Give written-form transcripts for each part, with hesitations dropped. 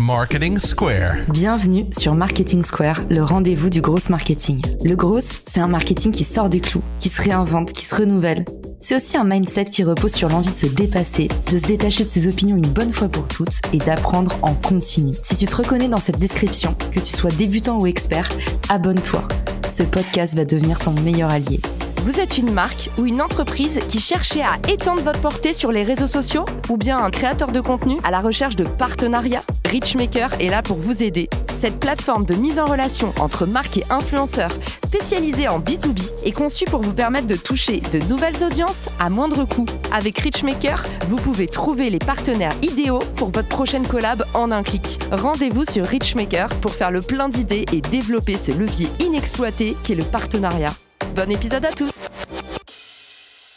Marketing Square. Bienvenue sur Marketing Square, le rendez-vous du gros marketing. Le gros, c'est un marketing qui sort des clous, qui se réinvente, qui se renouvelle. C'est aussi un mindset qui repose sur l'envie de se dépasser, de se détacher de ses opinions une bonne fois pour toutes et d'apprendre en continu. Si tu te reconnais dans cette description, que tu sois débutant ou expert, abonne-toi. Ce podcast va devenir ton meilleur allié. Vous êtes une marque ou une entreprise qui cherchez à étendre votre portée sur les réseaux sociaux ou bien un créateur de contenu à la recherche de partenariats? Richmaker est là pour vous aider. Cette plateforme de mise en relation entre marques et influenceurs spécialisée en B2B est conçue pour vous permettre de toucher de nouvelles audiences à moindre coût. Avec Richmaker, vous pouvez trouver les partenaires idéaux pour votre prochaine collab en un clic. Rendez-vous sur Richmaker pour faire le plein d'idées et développer ce levier inexploité qu'est le partenariat. Bon épisode à tous!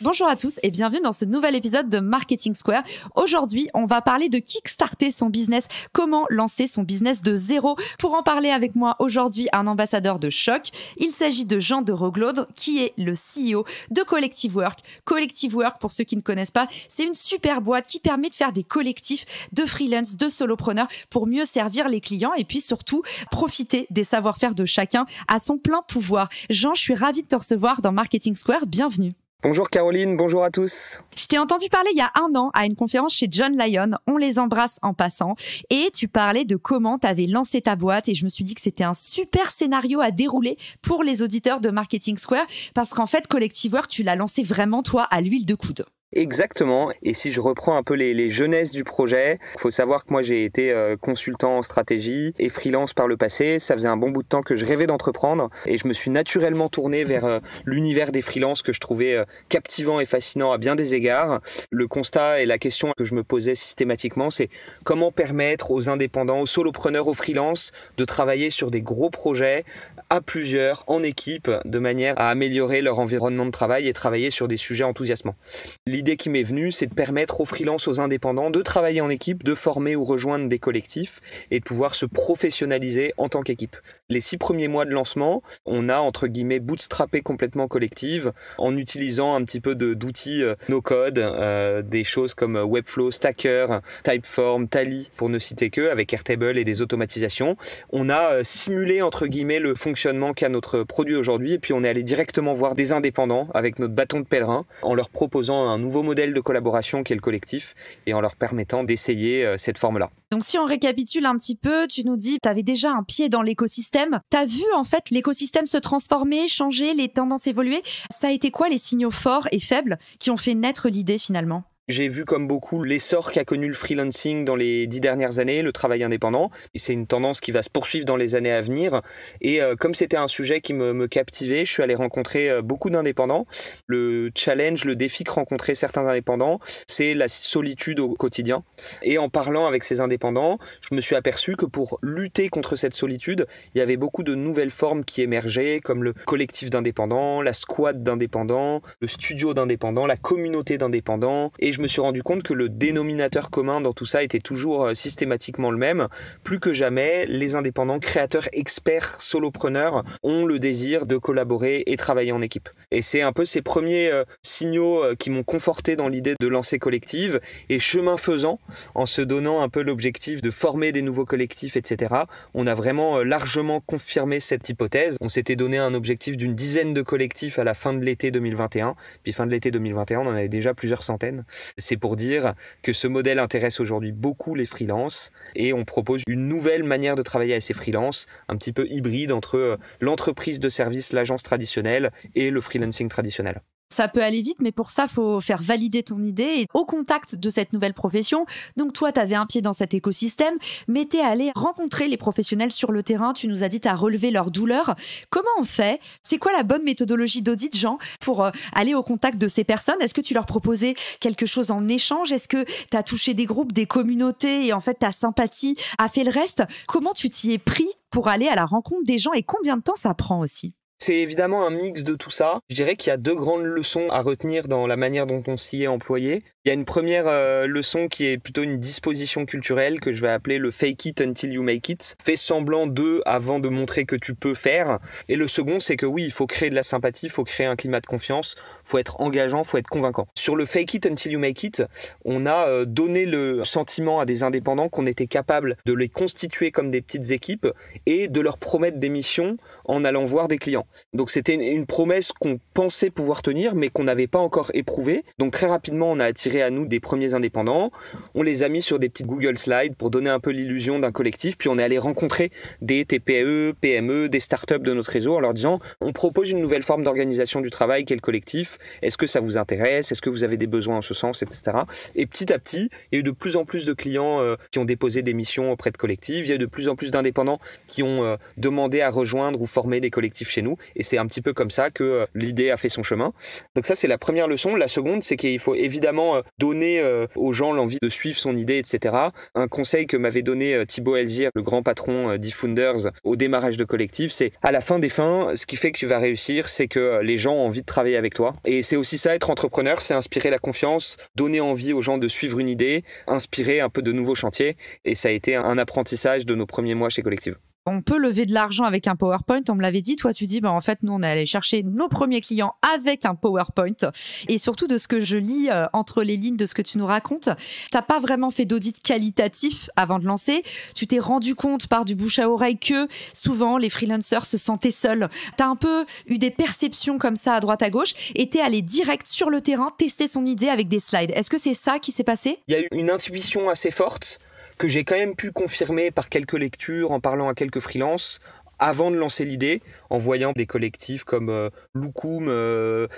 Bonjour à tous et bienvenue dans ce nouvel épisode de Marketing Square. Aujourd'hui, on va parler de kickstarter son business, comment lancer son business de zéro. Pour en parler avec moi aujourd'hui, un ambassadeur de choc. Il s'agit de Jean de Roglaude, qui est le CEO de Collective Work. Collective Work, pour ceux qui ne connaissent pas, c'est une super boîte qui permet de faire des collectifs de freelance, de solopreneurs pour mieux servir les clients et puis surtout profiter des savoir-faire de chacun à son plein pouvoir. Jean, je suis ravie de te recevoir dans Marketing Square. Bienvenue. Bonjour Caroline, bonjour à tous. Je t'ai entendu parler il y a 1 an à une conférence chez John Lyon, on les embrasse en passant, et tu parlais de comment tu avais lancé ta boîte et je me suis dit que c'était un super scénario à dérouler pour les auditeurs de Marketing Square parce qu'en fait, Collective Work, tu l'as lancé vraiment toi à l'huile de coude. Exactement, et si je reprends un peu les jeunesses du projet, il faut savoir que moi j'ai été consultant en stratégie et freelance par le passé. Ça faisait un bon bout de temps que je rêvais d'entreprendre et je me suis naturellement tourné vers l'univers des freelances que je trouvais captivant et fascinant à bien des égards. Le constat et la question que je me posais systématiquement, c'est comment permettre aux indépendants, aux solopreneurs, aux freelances de travailler sur des gros projets à plusieurs, en équipe, de manière à améliorer leur environnement de travail et travailler sur des sujets enthousiasmants. L'idée qui m'est venue, c'est de permettre aux freelances, aux indépendants de travailler en équipe, de former ou rejoindre des collectifs et de pouvoir se professionnaliser en tant qu'équipe. Les 6 premiers mois de lancement, on a entre guillemets bootstrappé complètement Collective en utilisant un petit peu d'outils no-code, des choses comme Webflow, Stacker, Typeform, Tally, pour ne citer que, avec Airtable et des automatisations. On a simulé entre guillemets le fonctionnement qu'a notre produit aujourd'hui et puis on est allé directement voir des indépendants avec notre bâton de pèlerin en leur proposant un nouveau modèle de collaboration qui est le collectif et en leur permettant d'essayer cette forme-là. Donc si on récapitule un petit peu, tu nous dis que tu avais déjà un pied dans l'écosystème. Tu as vu en fait l'écosystème se transformer, changer, les tendances évoluer. Ça a été quoi les signaux forts et faibles qui ont fait naître l'idée finalement ? J'ai vu comme beaucoup l'essor qu'a connu le freelancing dans les 10 dernières années, le travail indépendant. Et c'est une tendance qui va se poursuivre dans les années à venir. Et comme c'était un sujet qui me captivait, je suis allé rencontrer beaucoup d'indépendants. Le challenge, le défi que rencontraient certains indépendants, c'est la solitude au quotidien. Et en parlant avec ces indépendants, je me suis aperçu que pour lutter contre cette solitude, il y avait beaucoup de nouvelles formes qui émergeaient, comme le collectif d'indépendants, la squad d'indépendants, le studio d'indépendants, la communauté d'indépendants. Et je me suis rendu compte que le dénominateur commun dans tout ça était toujours systématiquement le même. Plus que jamais, les indépendants, créateurs, experts, solopreneurs ont le désir de collaborer et travailler en équipe. Et c'est un peu ces premiers signaux qui m'ont conforté dans l'idée de lancer Collective. Et chemin faisant, en se donnant un peu l'objectif de former des nouveaux collectifs, etc., on a vraiment largement confirmé cette hypothèse. On s'était donné un objectif d'une dizaine de collectifs à la fin de l'été 2021. Puis fin de l'été 2021, on en avait déjà plusieurs centaines. C'est pour dire que ce modèle intéresse aujourd'hui beaucoup les freelances et on propose une nouvelle manière de travailler avec ces freelances, un petit peu hybride entre l'entreprise de service, l'agence traditionnelle et le freelancing traditionnel. Ça peut aller vite, mais pour ça, faut faire valider ton idée et au contact de cette nouvelle profession. Donc toi, tu avais un pied dans cet écosystème, mais tu es allé rencontrer les professionnels sur le terrain. Tu nous as dit, tu as relevé leurs douleurs. Comment on fait ? C'est quoi la bonne méthodologie d'audit, Jean, pour aller au contact de ces personnes ? Est-ce que tu leur proposais quelque chose en échange ? Est-ce que tu as touché des groupes, des communautés et en fait, ta sympathie a fait le reste ? Comment tu t'y es pris pour aller à la rencontre des gens et combien de temps ça prend aussi ? C'est évidemment un mix de tout ça. Je dirais qu'il y a 2 grandes leçons à retenir dans la manière dont on s'y est employé. Il y a une première leçon qui est plutôt une disposition culturelle que je vais appeler le fake it until you make it. Fais semblant d'eux avant de montrer que tu peux faire. Et le second, c'est que oui, il faut créer de la sympathie, il faut créer un climat de confiance, il faut être engageant, il faut être convaincant. Sur le fake it until you make it, on a donné le sentiment à des indépendants qu'on était capable de les constituer comme des petites équipes et de leur promettre des missions en allant voir des clients. Donc c'était une promesse qu'on pensait pouvoir tenir, mais qu'on n'avait pas encore éprouvée. Donc très rapidement, on a attiré à nous des premiers indépendants, on les a mis sur des petites Google Slides pour donner un peu l'illusion d'un collectif, puis on est allé rencontrer des TPE, PME, des startups de notre réseau en leur disant on propose une nouvelle forme d'organisation du travail qui est le collectif, est-ce que ça vous intéresse, est-ce que vous avez des besoins en ce sens, etc. Et petit à petit, il y a eu de plus en plus de clients qui ont déposé des missions auprès de collectifs, il y a eu de plus en plus d'indépendants qui ont demandé à rejoindre ou former des collectifs chez nous, et c'est un petit peu comme ça que l'idée a fait son chemin. Donc ça, c'est la première leçon. La seconde, c'est qu'il faut évidemment donner aux gens l'envie de suivre son idée, etc. Un conseil que m'avait donné Thibaut Elzire, le grand patron d'eFounders au démarrage de collectif, c'est à la fin des fins, ce qui fait que tu vas réussir, c'est que les gens ont envie de travailler avec toi. Et c'est aussi ça, être entrepreneur, c'est inspirer la confiance, donner envie aux gens de suivre une idée, inspirer un peu de nouveaux chantiers. Et ça a été un apprentissage de nos premiers mois chez Collective. On peut lever de l'argent avec un PowerPoint, on me l'avait dit. Toi, tu dis, en fait, nous, on est allé chercher nos premiers clients avec un PowerPoint. Et surtout, de ce que je lis entre les lignes de ce que tu nous racontes, t'as pas vraiment fait d'audit qualitatif avant de lancer. Tu t'es rendu compte par du bouche à oreille que souvent, les freelancers se sentaient seuls. T'as un peu eu des perceptions comme ça à droite à gauche et t'es allé direct sur le terrain tester son idée avec des slides. Est-ce que c'est ça qui s'est passé ? Il y a eu une intuition assez forte que j'ai quand même pu confirmer par quelques lectures, en parlant à quelques freelances, avant de lancer l'idée, en voyant des collectifs comme Loukoum,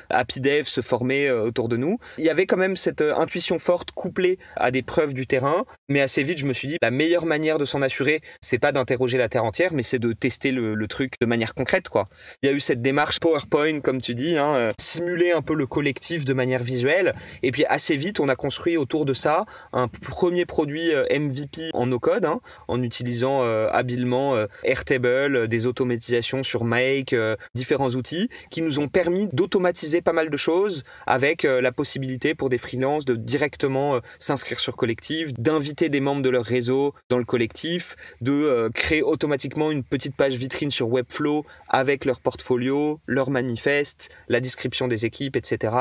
Happy Dev se former autour de nous. Il y avait quand même cette intuition forte couplée à des preuves du terrain, mais assez vite je me suis dit la meilleure manière de s'en assurer, c'est pas d'interroger la terre entière, mais c'est de tester le truc de manière concrète, quoi. Il y a eu cette démarche PowerPoint, comme tu dis, simuler un peu le collectif de manière visuelle, et puis assez vite on a construit autour de ça un premier produit MVP en no-code, en utilisant habilement Airtable, des automatisations sur Make, différents outils qui nous ont permis d'automatiser pas mal de choses avec la possibilité pour des freelances de directement s'inscrire sur collectif, d'inviter des membres de leur réseau dans le collectif, de créer automatiquement une petite page vitrine sur Webflow avec leur portfolio, leur manifeste, la description des équipes, etc.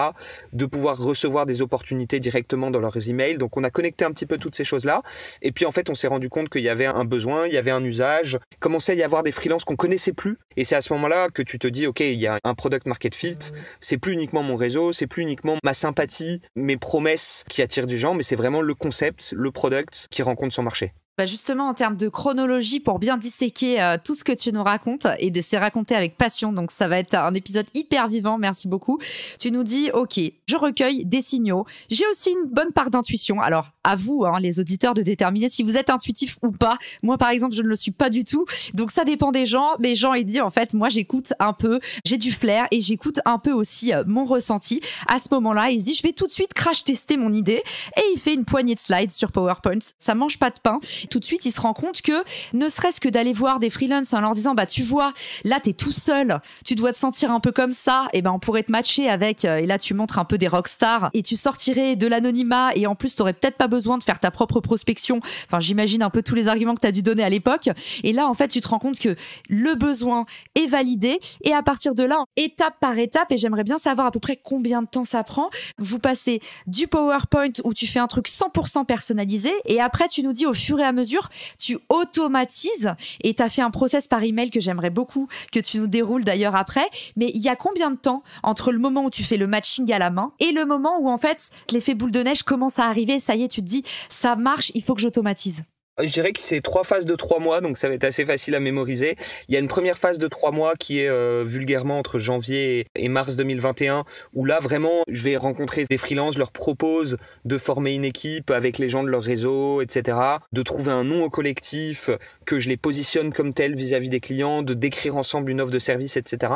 De pouvoir recevoir des opportunités directement dans leurs emails. Donc on a connecté un petit peu toutes ces choses-là. Et puis en fait, on s'est rendu compte qu'il y avait un besoin, il y avait un usage. Il commençait à y avoir des freelances qu'on connaissait plus. Et c'est à ce moment-là que tu te dis, OK, il y a un product market fit. C'est plus uniquement mon réseau, c'est plus uniquement ma sympathie, mes promesses qui attirent du gens, mais c'est vraiment le concept, le product qui rencontre son marché. Justement, en termes de chronologie, pour bien disséquer tout ce que tu nous racontes et de se raconter avec passion, donc ça va être un épisode hyper vivant, merci beaucoup. Tu nous dis, OK, je recueille des signaux, j'ai aussi une bonne part d'intuition. Alors, à vous, les auditeurs, de déterminer si vous êtes intuitif ou pas. Moi, par exemple, je ne le suis pas du tout, donc ça dépend des gens. Mais Jean, il dit, en fait, moi, j'écoute un peu, j'ai du flair et j'écoute un peu aussi mon ressenti. À ce moment-là, il se dit, je vais tout de suite crash tester mon idée et il fait une poignée de slides sur PowerPoint. Ça mange pas de pain. Tout de suite, il se rend compte que ne serait-ce que d'aller voir des freelances en leur disant tu vois, là t'es tout seul, tu dois te sentir un peu comme ça, et on pourrait te matcher avec, et là tu montres un peu des rockstars et tu sortirais de l'anonymat et en plus t'aurais peut-être pas besoin de faire ta propre prospection. Enfin, j'imagine un peu tous les arguments que t'as dû donner à l'époque. Et là, en fait, tu te rends compte que le besoin est validé et à partir de là, étape par étape, et j'aimerais bien savoir à peu près combien de temps ça prend, vous passez du PowerPoint où tu fais un truc 100% personnalisé et après tu nous dis au fur et à mesure, tu automatises et tu as fait un process par email que j'aimerais beaucoup que tu nous déroules d'ailleurs après. Mais il y a combien de temps entre le moment où tu fais le matching à la main et le moment où en fait l'effet boule de neige commence à arriver, ça y est, tu te dis ça marche, il faut que j'automatise? Je dirais que c'est 3 phases de 3 mois, donc ça va être assez facile à mémoriser. Il y a une première phase de 3 mois qui est vulgairement entre janvier et mars 2021, où là vraiment je vais rencontrer des freelances, je leur propose de former une équipe avec les gens de leur réseau, etc. De trouver un nom au collectif, que je les positionne comme tel vis-à-vis des clients, de décrire ensemble une offre de service, etc.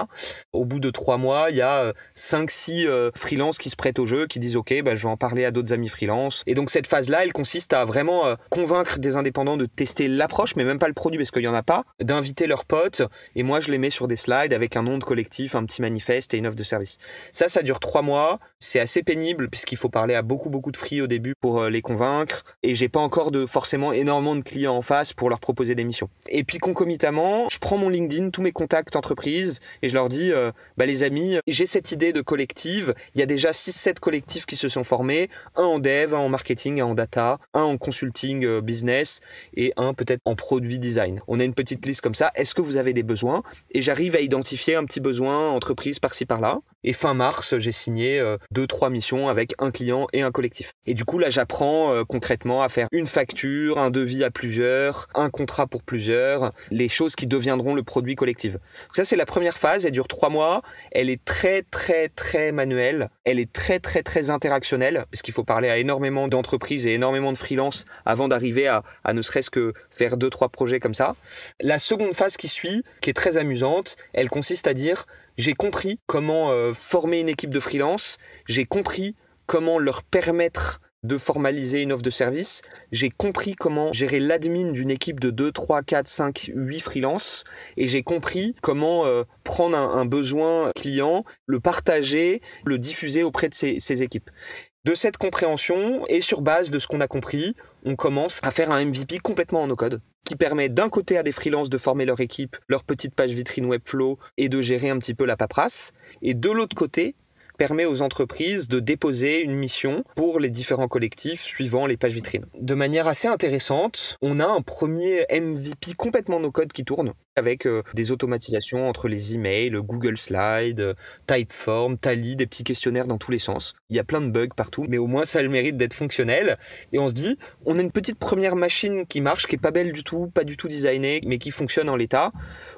Au bout de 3 mois, il y a 5-6 freelances qui se prêtent au jeu, qui disent OK, je vais en parler à d'autres amis freelance. Et donc cette phase-là, elle consiste à vraiment convaincre des indépendants indépendants de tester l'approche, mais même pas le produit parce qu'il y en a pas, d'inviter leurs potes et moi je les mets sur des slides avec un nom de collectif, un petit manifeste et une offre de service. Ça dure 3 mois. C'est assez pénible puisqu'il faut parler à beaucoup de free au début pour les convaincre et j'ai pas encore forcément énormément de clients en face pour leur proposer des missions. Et puis concomitamment, je prends mon LinkedIn, tous mes contacts entreprises et je leur dis les amis, j'ai cette idée de collective, il y a déjà 6-7 collectifs qui se sont formés, un en dev, un en marketing, un en data, un en consulting business et un peut-être en produit design. On a une petite liste comme ça, est-ce que vous avez des besoins? Et j'arrive à identifier un petit besoin entreprise par-ci par-là. Et fin mars, j'ai signé 2-3 missions avec un client et un collectif. Et du coup, là, j'apprends concrètement à faire une facture, un devis à plusieurs, un contrat pour plusieurs, les choses qui deviendront le produit collectif. Donc ça, c'est la première phase. Elle dure 3 mois. Elle est très manuelle. Elle est très interactionnelle parce qu'il faut parler à énormément d'entreprises et énormément de freelance avant d'arriver à ne serait-ce que faire 2-3 projets comme ça. La seconde phase qui suit, qui est très amusante, elle consiste à dire j'ai compris comment former une équipe de freelance, j'ai compris comment leur permettre de formaliser une offre de service, j'ai compris comment gérer l'admin d'une équipe de 2, 3, 4, 5, 8 freelance et j'ai compris comment prendre un besoin client, le partager, le diffuser auprès de ces équipes. De cette compréhension et sur base de ce qu'on a compris, on commence à faire un MVP complètement en no-code qui permet d'un côté à des freelances de former leur équipe, leur petite page vitrine Webflow et de gérer un petit peu la paperasse. Et de l'autre côté, permet aux entreprises de déposer une mission pour les différents collectifs suivant les pages vitrines. De manière assez intéressante, on a un premier MVP complètement no-code qui tourne avec des automatisations entre les emails, Google Slides, Typeform, Tally, des petits questionnaires dans tous les sens. Il y a plein de bugs partout, mais au moins ça a le mérite d'être fonctionnel. Et on se dit, on a une petite première machine qui marche, qui est pas belle du tout, pas du tout designée, mais qui fonctionne en l'état.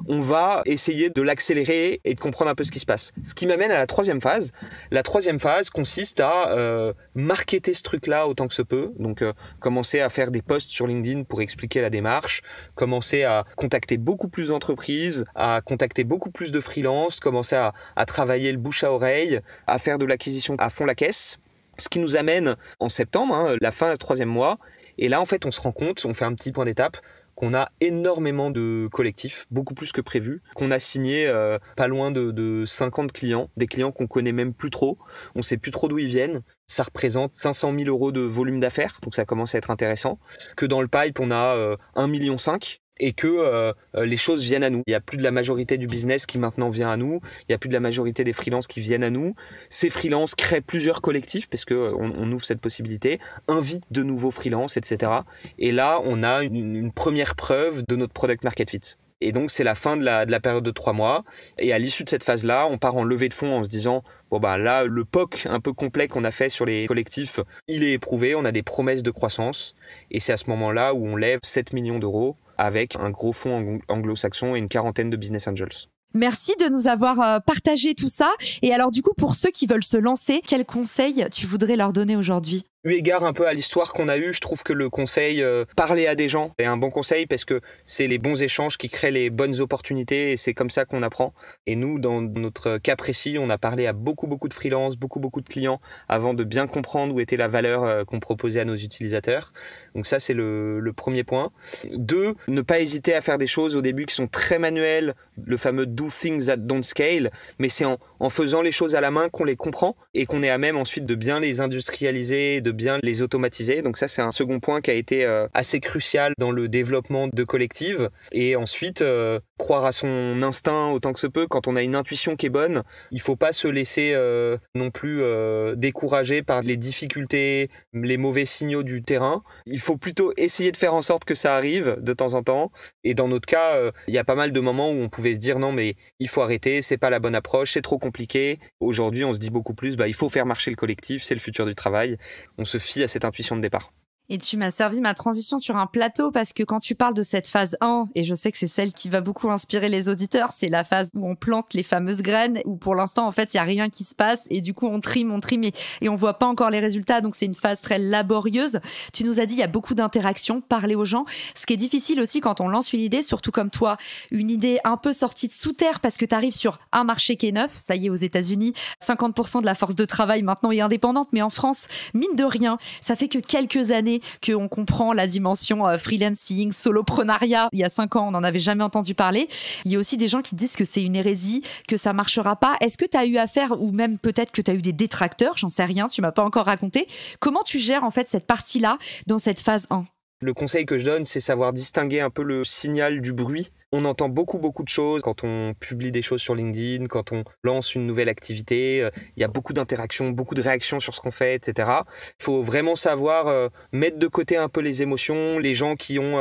On va essayer de l'accélérer et de comprendre un peu ce qui se passe. Ce qui m'amène à la troisième phase. La troisième phase consiste à marketer ce truc-là autant que se peut. Donc commencer à faire des posts sur LinkedIn pour expliquer la démarche, commencer à contacter beaucoup plus d'entreprises, à contacter beaucoup plus de freelance, commencer à travailler le bouche à oreille, à faire de l'acquisition à fond la caisse. Ce qui nous amène en septembre, la fin du 3e mois. Et là, en fait, on se rend compte, on fait un petit point d'étape, qu'on a énormément de collectifs, beaucoup plus que prévu, qu'on a signé pas loin de 50 clients, des clients qu'on connaît même plus trop, on sait plus trop d'où ils viennent, ça représente 500 000 € de volume d'affaires, donc ça commence à être intéressant, que dans le pipe on a 1,5 million, et que les choses viennent à nous. Il n'y a plus de la majorité du business qui maintenant vient à nous, il n'y a plus de la majorité des freelances qui viennent à nous. Ces freelances créent plusieurs collectifs parce qu'on ouvre cette possibilité, invitent de nouveaux freelances, etc. Et là, on a une première preuve de notre product market fit. Et donc, c'est la fin de la période de 3 mois. Et à l'issue de cette phase-là, on part en levée de fonds en se disant, là, le POC un peu complet qu'on a fait sur les collectifs, il est éprouvé, on a des promesses de croissance. Et c'est à ce moment-là où on lève 7 millions d'euros avec un gros fonds anglo-saxon et une 40aine de business angels. Merci de nous avoir partagé tout ça. Et alors du coup, pour ceux qui veulent se lancer, quels conseils tu voudrais leur donner aujourd'hui ? Eu égard un peu à l'histoire qu'on a eue, je trouve que le conseil parler à des gens est un bon conseil parce que c'est les bons échanges qui créent les bonnes opportunités et c'est comme ça qu'on apprend. Et nous, dans notre cas précis, on a parlé à beaucoup de freelances, beaucoup de clients avant de bien comprendre où était la valeur qu'on proposait à nos utilisateurs. Donc ça, c'est le premier point. 2, ne pas hésiter à faire des choses au début qui sont très manuelles, le fameux do things that don't scale, mais c'est en faisant les choses à la main qu'on les comprend et qu'on est à même ensuite de bien les industrialiser, de bien les automatiser. Donc ça, c'est un second point qui a été assez crucial dans le développement de Collective. Et ensuite, croire à son instinct autant que se peut. Quand on a une intuition qui est bonne, il faut pas se laisser non plus décourager par les difficultés, les mauvais signaux du terrain. Il faut plutôt essayer de faire en sorte que ça arrive de temps en temps. Et dans notre cas, il y a pas mal de moments où on pouvait se dire non, mais il faut arrêter, c'est pas la bonne approche, c'est trop compliqué. Aujourd'hui, on se dit beaucoup plus, il faut faire marcher le collectif, c'est le futur du travail. On se fie à cette intuition de départ. Et tu m'as servi ma transition sur un plateau parce que quand tu parles de cette phase 1, et je sais que c'est celle qui va beaucoup inspirer les auditeurs, c'est la phase où on plante les fameuses graines, où pour l'instant, en fait, il n'y a rien qui se passe et du coup, on trime et on voit pas encore les résultats. Donc, c'est une phase très laborieuse. Tu nous as dit, il y a beaucoup d'interactions, parler aux gens. Ce qui est difficile aussi quand on lance une idée, surtout comme toi, une idée un peu sortie de sous terre parce que tu arrives sur un marché qui est neuf. Ça y est, aux États-Unis, 50% de la force de travail maintenant est indépendante. Mais en France, mine de rien, ça fait que quelques années années qu'on comprend la dimension freelancing, soloprenariat. Il y a 5 ans, on n'en avait jamais entendu parler. Il y a aussi des gens qui disent que c'est une hérésie, que ça marchera pas. Est-ce que tu as eu affaire, ou même peut-être que tu as eu des détracteurs, j'en sais rien, tu m'as pas encore raconté. Comment tu gères en fait cette partie-là dans cette phase 1 ? Le conseil que je donne, c'est savoir distinguer un peu le signal du bruit. On entend beaucoup de choses quand on publie des choses sur LinkedIn, quand on lance une nouvelle activité. Il y a beaucoup d'interactions, beaucoup de réactions sur ce qu'on fait, etc. Il faut vraiment savoir mettre de côté un peu les émotions, les gens qui ont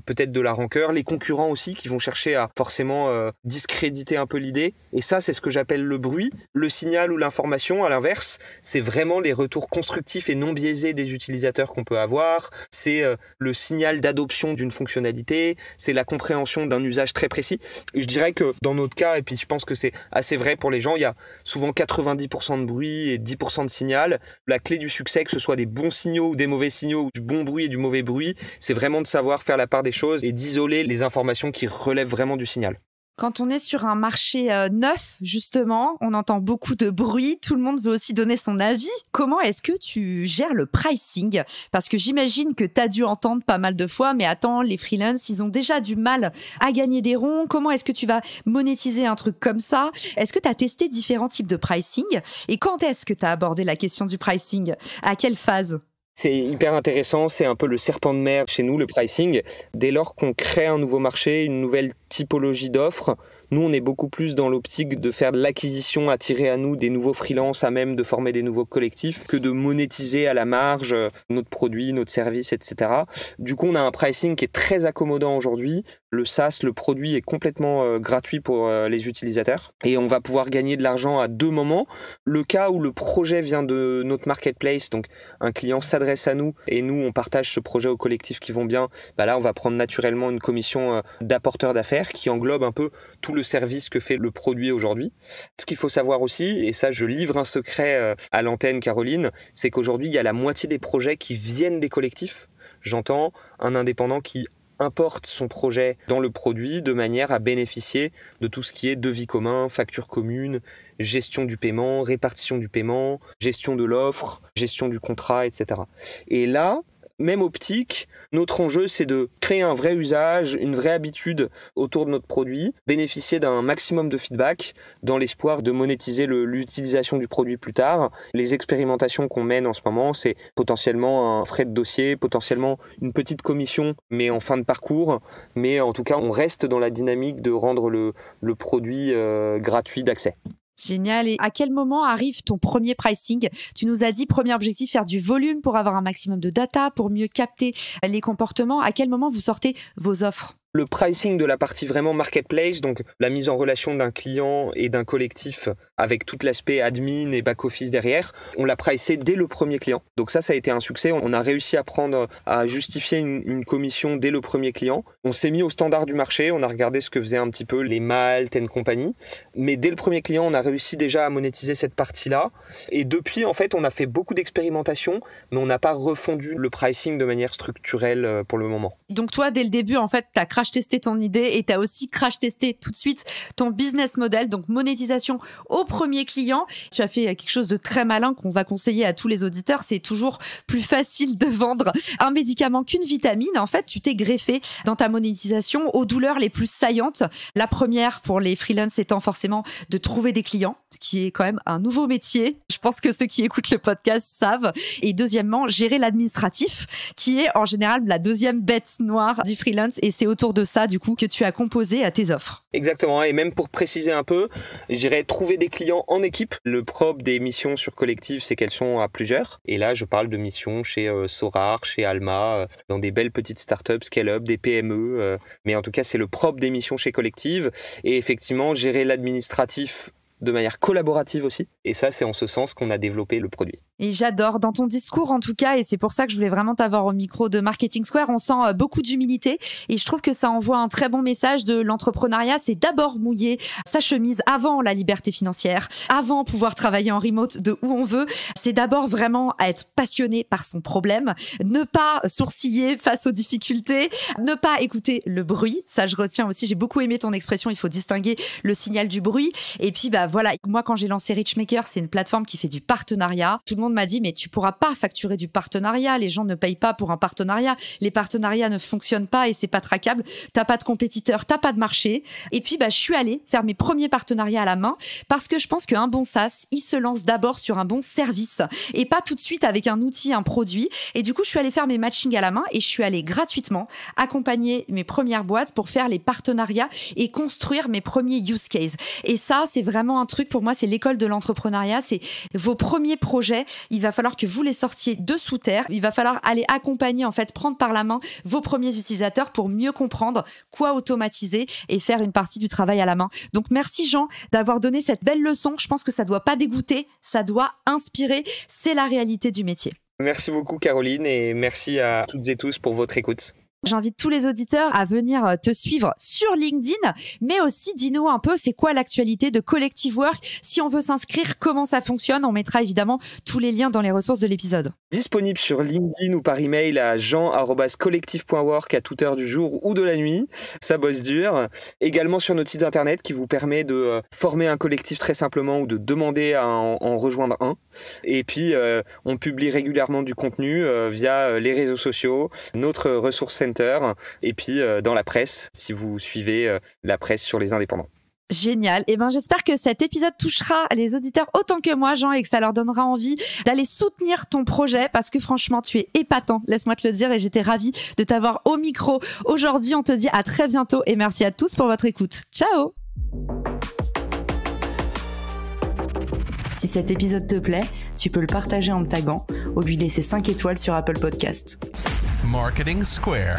peut-être de la rancœur, les concurrents aussi qui vont chercher à forcément discréditer un peu l'idée. Et ça, c'est ce que j'appelle le bruit. Le signal ou l'information, à l'inverse, c'est vraiment les retours constructifs et non biaisés des utilisateurs qu'on peut avoir. C'est le signal d'adoption d'une fonctionnalité, c'est la compréhension d'un usage très précis. Et je dirais que dans notre cas, et puis je pense que c'est assez vrai pour les gens, il y a souvent 90% de bruit et 10% de signal. La clé du succès, que ce soit des bons signaux ou des mauvais signaux, ou du bon bruit et du mauvais bruit, c'est vraiment de savoir faire la part des choses et d'isoler les informations qui relèvent vraiment du signal. Quand on est sur un marché neuf, justement, on entend beaucoup de bruit, tout le monde veut aussi donner son avis. Comment est-ce que tu gères le pricing ? Parce que j'imagine que tu as dû entendre pas mal de fois, mais attends, les freelances, ils ont déjà du mal à gagner des ronds. Comment est-ce que tu vas monétiser un truc comme ça ? Est-ce que tu as testé différents types de pricing ? Et quand est-ce que tu as abordé la question du pricing ? À quelle phase ? C'est hyper intéressant, c'est un peu le serpent de mer chez nous, le pricing. Dès lors qu'on crée un nouveau marché, une nouvelle typologie d'offres, nous, on est beaucoup plus dans l'optique de faire de l'acquisition, attirer à nous des nouveaux freelances, à même de former des nouveaux collectifs, que de monétiser à la marge notre produit, notre service, etc. Du coup, on a un pricing qui est très accommodant aujourd'hui. Le SaaS, le produit est complètement gratuit pour les utilisateurs. Et on va pouvoir gagner de l'argent à 2 moments. Le cas où le projet vient de notre marketplace, donc un client s'adresse à nous et nous, on partage ce projet aux collectifs qui vont bien, là, on va prendre naturellement une commission d'apporteur d'affaires qui englobe un peu tout le service que fait le produit aujourd'hui. Ce qu'il faut savoir aussi, et ça je livre un secret à l'antenne Caroline, c'est qu'aujourd'hui il y a la moitié des projets qui viennent des collectifs. J'entends un indépendant qui importe son projet dans le produit de manière à bénéficier de tout ce qui est devis commun, facture commune, gestion du paiement, répartition du paiement, gestion de l'offre, gestion du contrat, etc. Et là, même optique, notre enjeu, c'est de créer un vrai usage, une vraie habitude autour de notre produit, bénéficier d'un maximum de feedback dans l'espoir de monétiser l'utilisation du produit plus tard. Les expérimentations qu'on mène en ce moment, c'est potentiellement un frais de dossier, potentiellement une petite commission, mais en fin de parcours. Mais en tout cas, on reste dans la dynamique de rendre le produit gratuit d'accès. Génial. Et à quel moment arrive ton premier pricing ? Tu nous as dit, premier objectif, faire du volume pour avoir un maximum de data, pour mieux capter les comportements. À quel moment vous sortez vos offres ? Le pricing de la partie vraiment marketplace, donc la mise en relation d'un client et d'un collectif avec tout l'aspect admin et back-office derrière, on l'a pricé dès le premier client. Donc ça a été un succès. On a réussi à justifier une commission dès le premier client. On s'est mis au standard du marché, on a regardé ce que faisaient un petit peu les Malte et compagnie. Mais dès le premier client, on a réussi déjà à monétiser cette partie-là. Et depuis, en fait, on a fait beaucoup d'expérimentations, mais on n'a pas refondu le pricing de manière structurelle pour le moment. Donc toi, dès le début, en fait, tu as crash-testé ton idée et tu as aussi crash-testé tout de suite ton business model, donc monétisation au premier client. Tu as fait quelque chose de très malin qu'on va conseiller à tous les auditeurs. C'est toujours plus facile de vendre un médicament qu'une vitamine. En fait, tu t'es greffé dans ta monétisation aux douleurs les plus saillantes. La première pour les freelances étant forcément de trouver des clients, ce qui est quand même un nouveau métier. Je pense que ceux qui écoutent le podcast savent. Et deuxièmement, gérer l'administratif, qui est en général la deuxième bête noire du freelance. Et c'est autour de ça, du coup, que tu as composé à tes offres. Exactement. Et même pour préciser un peu, je dirais trouver des clients en équipe. Le propre des missions sur Collective, c'est qu'elles sont à plusieurs. Et là, je parle de missions chez Sorar, chez Alma, dans des belles petites startups, scale-up, des PME. Mais en tout cas, c'est le propre des missions chez Collective. Et effectivement, gérer l'administratif de manière collaborative aussi. Et ça, c'est en ce sens qu'on a développé le produit. Et j'adore dans ton discours en tout cas, et c'est pour ça que je voulais vraiment t'avoir au micro de Marketing Square, on sent beaucoup d'humilité et je trouve que ça envoie un très bon message de l'entrepreneuriat. C'est d'abord mouiller sa chemise avant la liberté financière, avant pouvoir travailler en remote de où on veut. C'est d'abord vraiment être passionné par son problème, ne pas sourciller face aux difficultés, ne pas écouter le bruit. Ça, je retiens aussi, j'ai beaucoup aimé ton expression, il faut distinguer le signal du bruit. Et puis voilà, moi quand j'ai lancé Richmaker, c'est une plateforme qui fait du partenariat. Tout le monde monde m'a dit, mais tu pourras pas facturer du partenariat. Les gens ne payent pas pour un partenariat. Les partenariats ne fonctionnent pas et c'est pas traquable. T'as pas de compétiteurs, t'as pas de marché. Et puis, je suis allée faire mes premiers partenariats à la main parce que je pense qu'un bon SaaS, il se lance d'abord sur un bon service et pas tout de suite avec un outil, un produit. Et du coup, je suis allée faire mes matchings à la main et je suis allée gratuitement accompagner mes premières boîtes pour faire les partenariats et construire mes premiers use cases. Et ça, c'est vraiment un truc pour moi, c'est l'école de l'entrepreneuriat. C'est vos premiers projets. Il va falloir que vous les sortiez de sous terre. Il va falloir aller accompagner, en fait, prendre par la main vos premiers utilisateurs pour mieux comprendre quoi automatiser et faire une partie du travail à la main. Donc, merci Jean d'avoir donné cette belle leçon. Je pense que ça doit pas dégoûter, ça doit inspirer. C'est la réalité du métier. Merci beaucoup Caroline et merci à toutes et tous pour votre écoute. J'invite tous les auditeurs à venir te suivre sur LinkedIn, mais aussi dis-nous un peu c'est quoi l'actualité de Collective Work. Si on veut s'inscrire, comment ça fonctionne? On mettra évidemment tous les liens dans les ressources de l'épisode. Disponible sur LinkedIn ou par email à jean@collective.work à toute heure du jour ou de la nuit. Ça bosse dur. Également sur notre site internet qui vous permet de former un collectif très simplement ou de demander à en rejoindre un. Et puis, on publie régulièrement du contenu via les réseaux sociaux, notre ressource center et puis dans la presse, si vous suivez la presse sur les indépendants. Génial. Et j'espère que cet épisode touchera les auditeurs autant que moi, Jean, et que ça leur donnera envie d'aller soutenir ton projet parce que franchement, tu es épatant. Laisse-moi te le dire et j'étais ravie de t'avoir au micro. Aujourd'hui, on te dit à très bientôt et merci à tous pour votre écoute. Ciao! Si cet épisode te plaît, tu peux le partager en me taguant ou lui laisser 5 étoiles sur Apple Podcasts. Marketing Square.